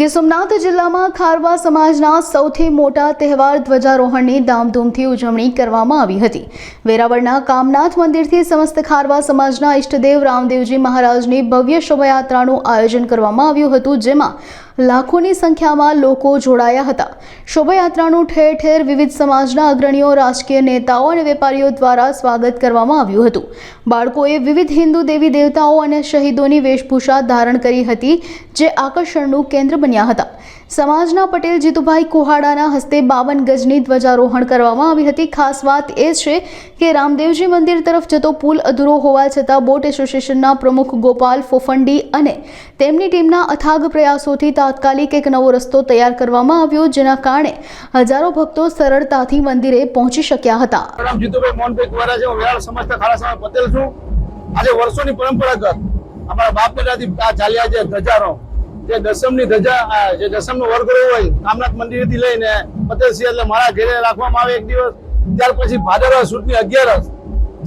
ગીર સોમનાથ જિલ્લામાં ખારવા સમાજના સૌથી મોટા તહેવાર ધ્વજારોહણની ધામધૂમથી ઉજવણી કરવામાં આવી હતી। વેરાવળના કામનાથ મંદિરથી સમસ્ત ખારવા સમાજના ઇષ્ટદેવ રામદેવજી મહારાજની ભવ્ય શોભાયાત્રાનું આયોજન કરવામાં આવ્યું હતું, જેમાં લાખોની સંખ્યામાં લોકો જોડાયા હતા। શોભાયાત્રાનું ઠેર ઠેર વિવિધ સમાજના અગ્રણીઓ, રાજકીય નેતાઓ અને વેપારીઓ દ્વારા સ્વાગત કરવામાં આવ્યું હતું। બાળકોએ વિવિધ હિન્દુ દેવી દેવતાઓ અને શહીદોની વેશભૂષા ધારણ કરી હતી, જે આકર્ષણનું કેન્દ્ર બન્યા હતા। સમાજના પટેલ જીતુભાઈ કુહાડાના હસ્તે 52 ગજની ધ્વજારોહણ કરવામાં આવી હતી। ખાસ વાત એ છે કે રામદેવજી મંદિર તરફ જતો પુલ અધૂરો હોવા છતાં બોટ એસોસિએશનના પ્રમુખ ગોપાલ ફોફંડી અને તેમની ટીમના અથાગ પ્રયાસોથી તાત્કાલિક એક નવો રસ્તો તૈયાર કરવામાં આવ્યો, જેના કારણે હજારો ભક્તો સરળતાથી મંદિરે પહોંચી શક્યા હતા। નામ જીતુભાઈ મોહનભાઈ કુહાડા છે, હું વેરાવળ સમાજના ખાડા સમાજ પટેલ છું। આજે વર્ષોની પરંપરાગત અમારા બાપ દાદાથી આ ચાલ્યા છે ધજારો, જે દસમની ધજા, જે દસમનો વરઘોડો હોય કામનાથ મંદિરથી લઈને પટેલસિંહ એટલે મારા ઘરે રાખવામાં આવે એક દિવસ। ત્યાર પછી ભાદરવા સુદની 11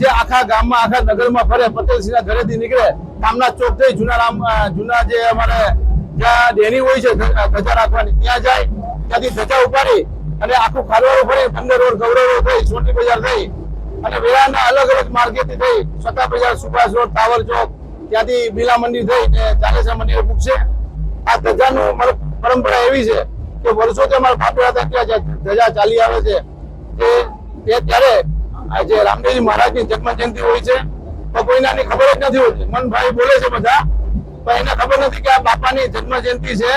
જે આખા ગામમાં આખા નગરમાં ફરે, પટેલસિંહના ઘરેથી નીકળે કામનાથ ચોક થઈ જૂના જે અમારે જ્યાં ડેની હોય છે ધજા રાખવાની, ત્યાં જાય, ત્યાંથી ધજા ઉપાડી અને આખું ખારવાડું ફરી બંદર રોડ, ગૌરવ રોડ થઈ, સોની બજાર થઈ અને વેરાના અલગ અલગ માર્કેટથી થઈ સત્તા બજાર, સુભાષ રોડ, ટાવર ચોક, ત્યાંથી બીલા મંદિર થઈ ને ચાલેસા મંદિરે પૂછશે। આ ધજાનું પરંપરા એવી છે કે વર્ષોથી અમારા બાપ દાદા ત્યાં ધજા ચાલી આવે છે કે ત્યારે આજે રામદેવજી મહારાજની જન્મ જયંતિ હોય છે તો કોઈનાની ખબર જ નથી હોતી। મનભાઈ બોલે છે બધા, પણ એને ખબર નથી કે આ બાપાની જન્મ જયંતિ છે।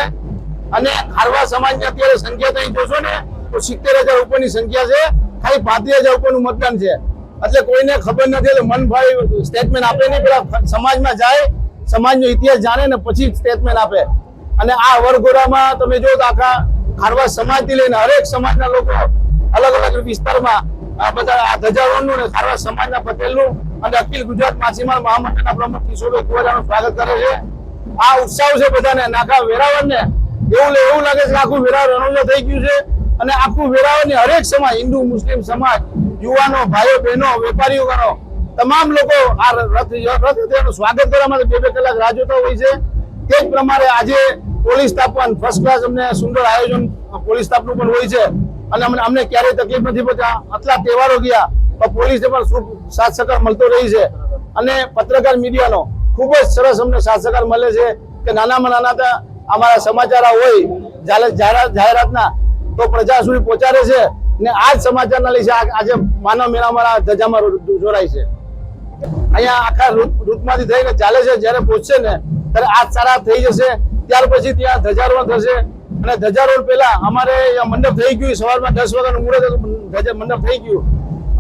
અને ખારવા સમાજની અત્યારે સંખ્યા તમે જોશો ને તો 70,000 ઉપરની સંખ્યા છે, ખાલી 35,000 ઉપરનું મતદાન છે, એટલે કોઈને ખબર નથી। એટલે મનભાઈ સ્ટેટમેન્ટ આપે નહીં, પેલા સમાજમાં જાય, સમાજનો ઇતિહાસ જાણે ને પછી સ્ટેટમેન્ટ આપે। અને આ વરઘોડામાં તમે જો તો આખા ખારવા સમાજથી લઈને હરેક સમાજના લોકો અલગ અલગ વિસ્તારમાં આ બધા આ ધજારોહણનું ને ખારવા સમાજના પટેલનું અને અખિલ ગુજરાત માછીમાર મહામંડળના પ્રમુખ કિશોરભાઈ કુવાડાનું સ્વાગત કરે છે। આ ઉત્સાહ છે બધાને, આખા વેરાવળને એવું લાગે છે કે આખું વેરાવળ રણોજા થઈ ગયું છે। અને આખું વેરાવળની હરેક સમાજ, હિન્દુ મુસ્લિમ સમાજ, યુવાનો, ભાઈઓ બહેનો, વેપારીઓ ગણો, તમામ લોકો આ રથયાત્રાનું સ્વાગત કરવા માટે 2-2 કલાક રાહ જોતા હોય છે। તે જ પ્રમાણે આજે પોલીસ સ્ટાફ પણ ફર્સ્ટ ક્લાસ, અમને સુંદર આયોજન પોલીસ સ્ટાફનું પણ હોય છે અને અમને ક્યારેય તકલીફ નથી પડતી। આટલા તહેવારો ગયા પણ પોલીસને પણ સાથ સહકાર મળતો રહી છે અને પત્રકાર મીડિયાનો ખૂબ જ સરસ અમને સાથ સહકાર મળે છે કે નાનામાં નાના અમારા સમાચાર હોય જાહેરાતના તો પ્રજા સુધી પહોંચાડે છે ને આ જ સમાચારના લીધે આજે માનવ મેળા અમારા ધજામાં જોડાય છે। અહીંયા આખા રૂટમાંથી થઈને ચાલે છે, જ્યારે પહોંચશે ને ત્યારે આ સારા થઈ જશે, ત્યાર પછી ત્યાં ધજારોહણ થશે અને ધજારોહણ પહેલા અમારે મંડપ થઈ ગયું, સવારમાં 10 વાગ્યાનું મુહૂર્ત મંડપ થઈ ગયું,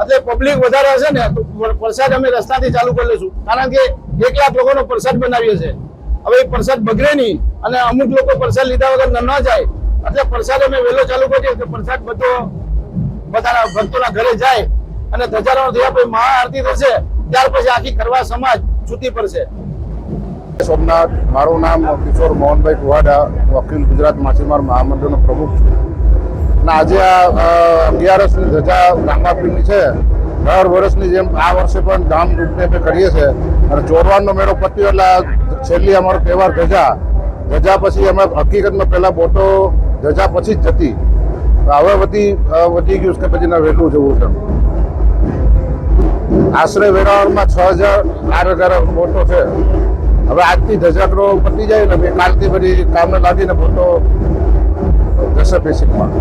એટલે પબ્લિક વધારે હશે ને તો પ્રસાદ અમે રસ્તાથી ચાલુ કરી લઈશું, કારણ કે 1 લાખ લોકોનો પ્રસાદ બનાવીએ છીએ। હવે એ પ્રસાદ બગડે નહીં અને અમુક લોકો પ્રસાદ લીધા વગર ન જાય, એટલે પ્રસાદ અમે વહેલો ચાલુ કરીએ તો પ્રસાદ બધો બધાના ભક્તોના ઘરે જાય અને ધજારોહણ થયા પછી મહાઆરતી થશે, ત્યાર પછી આખી ખારવા સમાજ છૂટી પડશે। સોમનાથ, મારું નામ કિશોર મોહનભાઈ કુહાડા, હું અખિલ ગુજરાત માછીમાર મહામંડળનો પ્રમુખ છું અને આજે આ 11ની ધજા રામાપીરની છે। દર વર્ષની જેમ આ વર્ષે પણ ધામધૂમથી અમે કરીએ છીએ અને ચોરવાનનો મેળો પત્યો એટલે છેલ્લી અમારો તહેવાર ધજા પછી અમે હકીકતમાં પહેલા બોટો ધજા પછી જ જતી, હવે વધી ગયું કે પછી વહેલું જવું છે। આશરે વેરાવળમાં 6,000-8,000 બોટો છે। હવે આજથી ધજાગરો પતી જાય ને કાલથી બધી કામને લાગીને બોટો જશે બેસિકમાં।